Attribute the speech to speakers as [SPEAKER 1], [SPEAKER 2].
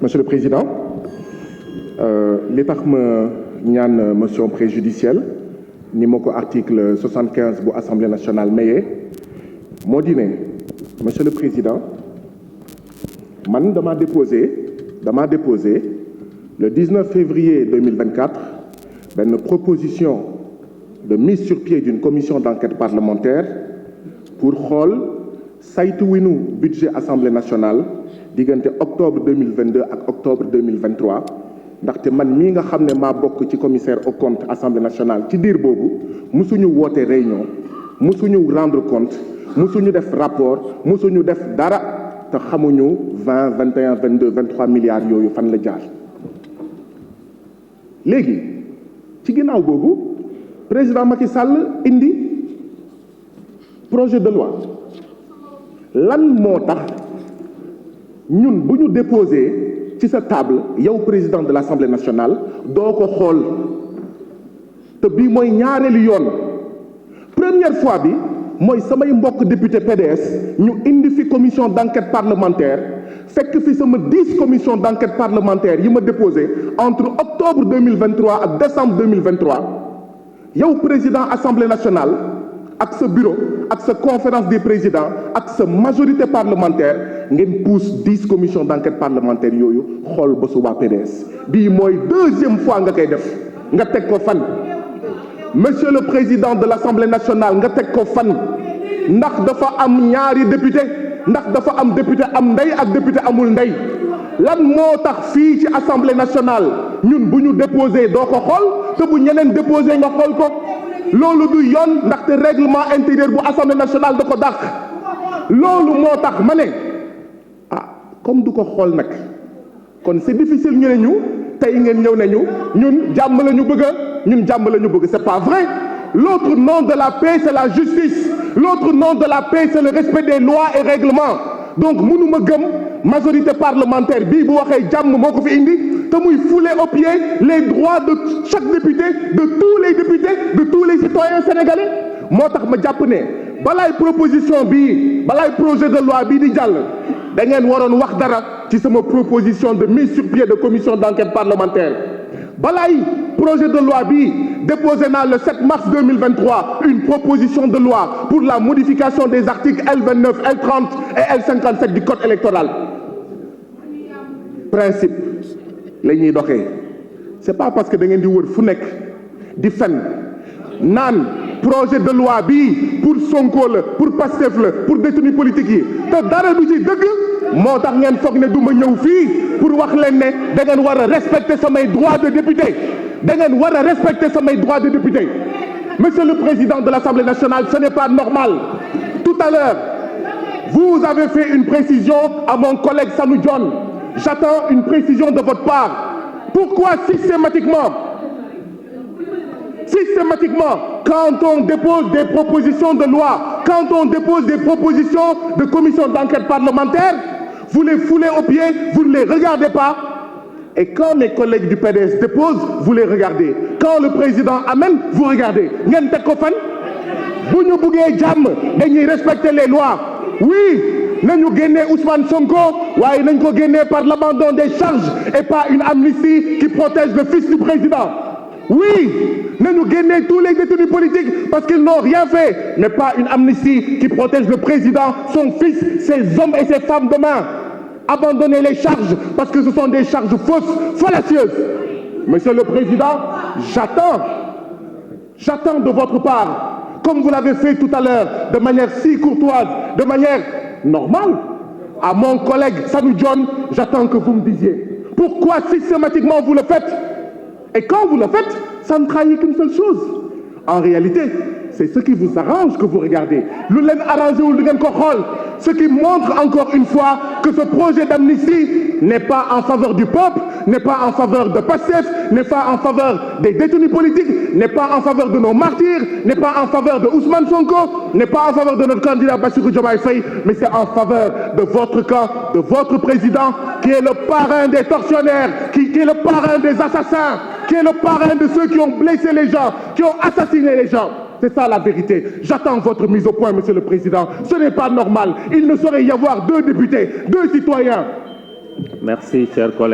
[SPEAKER 1] Monsieur le Président, li tax ma ñaan motion préjudicielle ni ma ko article 75 bu Assemblée nationale mayee moo di ne Monsieur le Président man dama déposé le 19 février 2024 benn proposition de mise sur pied d'une commission d'enquête parlementaire pour xool saytuwinu budget Assemblée nationale diggante octobre 2022 ak octobre 2023 ndaxte man mii nga xam ne maa bokk ci commissaire aux comptes Assemblée nationale ci diir boobu musuñu woote réunion musuñu rendre compte musuñu def rapport musuñu def dara te xamuñu 20 21 22 23 milliards yooyu fan la jaar. léegi ci ginnaaw boobu président Macky Sall indi projet de loi lan moo tax ñun bu ñu déposé ci sa table yow président de l'Assemblée nationale doo ko xool te bii mooy ñaareelu yoon première fois bi mooy samay mbokk député PDS ñu indi fi commission d'enquête parlementaire fekk fi sama 10 commission d'enquête parlementaire yi ma déposé entre octobre 2023 ak décembre 2023 yow président Assemblée nationale ak sa bureau ak sa conférence des présidents ak sa majorité parlementaire ngeen pousse 10 commissions d'enquête parlementaire yooyu xool ba su waa PDS bii mooy deuxième fois nga koy def nga teg ko fan monsieur le président de l'Assemblée nationale nga teg ko fan ndax dafa am ñaari député ndax dafa am député am ndey ak député amul ndey lan moo tax fii ci Assemblée nationale ñun bu ñu déposé doo ko xool te bu ñeneen déposé nga xool ko loolu du yoon ndaxte règlement intérieur bu Assemblée nationale da ko dàq loolu moo tax ma ne comme du ko xool nag kon c'est difficile ñu ne ñu tey ngeen ñëw ne ñu ñun jàmm la ñu bëgg ñun jàmm la ñu bëgg c'est pas vrai l'autre nom de la paix c'est la justice l'autre nom de la paix c'est le respect des lois et règlements donc mënuma gëm majorité parlementaire bii bu waxee jàmm moo ko fi indi te muy fouler aux pieds les droits de chaque député de tous les députés de tous les citoyens sénégalais moo tax ma jàpp ne balaay proposition bii balaay projet de loi bii di jàll da ngeen waroon wax dara ci sama proposition de mise sur pied de commission d'enquête parlementaire balaay projet de loi bi déposé naa le 7 mars 2023 une proposition de loi pour la modification des articles L29 L30 et L57 du code électoral principe la ñuy doxee c'est pas parce que da ngeen di wër fu nekk di fen naan projet de loi bi pour Sonko la pour Pastef la pour détenus politiques yi te dara du ci dëgg moo tax ngeen foog ne du ma ñëw fii pour wax leen ne da ngeen war a respecter samay droits de député da ngeen war a respecter samay droits de député monsieur le président de l'Assemblée nationale ce n'est pas normal tout à l'heure vous avez fait une précision à mon collègue Sanu Dione j'attends une précision de votre part pourquoi systématiquement quand on dépose des propositions de loi quand on dépose des propositions de commission d'enquête parlementaire vous les foulez aux pieds vous ne les regardez pas et quand mes collègues du PDS déposent vous les regardez quand le président amène vous regardez ngeen teg ko fan bu ñu buggee jàmm dañuy respecter les lois oui nañu génnee Ousmane Sonko waaye nañ ko génnee par l'abandon des charges et pas une amnistie qui protège le fils du président oui nañu génnee tous les détenus politiques parce qu'ils n'ont rien fait mais pas une amnistie qui protège le président son fils ses hommes et ses femmes demain abandonner les charges parce que ce sont des charges fausses fallacieuses monsieur le président j'attends de votre part comme vous l'avez fait tout à l'heure de manière si courtoise de manière normale à mon collègue Sanu Dione j'attends que vous me disiez pourquoi systématiquement vous le faites et quand vous le faites ça ne trahit qu'une seule chose en réalité c'est ce qui vous arrange que vous regardez lu leen arrangé wul du ngeen ko xool ce qui montre encore une fois que ce projet d'amnistie n'est pas en faveur du peuple n'est pas en faveur de Pastef n'est pas en faveur des détenus politiques n'est pas en faveur de nos martyrs n'est pas en faveur de Ousmane Sonko n'est pas en faveur de notre candidat Bassirou Diomaye Faye mais c'est en faveur de votre camp de votre président qui est le parrain des tortionnaires qui est le parrain des assassins qui est le parrain de ceux qui ont blessé les gens qui ont assassiné les gens. C'est ça la vérité. J'attends votre mise au point, monsieur le président. Ce n'est pas normal. Il ne saurait y avoir 2 députés, 2 citoyens.
[SPEAKER 2] Merci, cher collègue.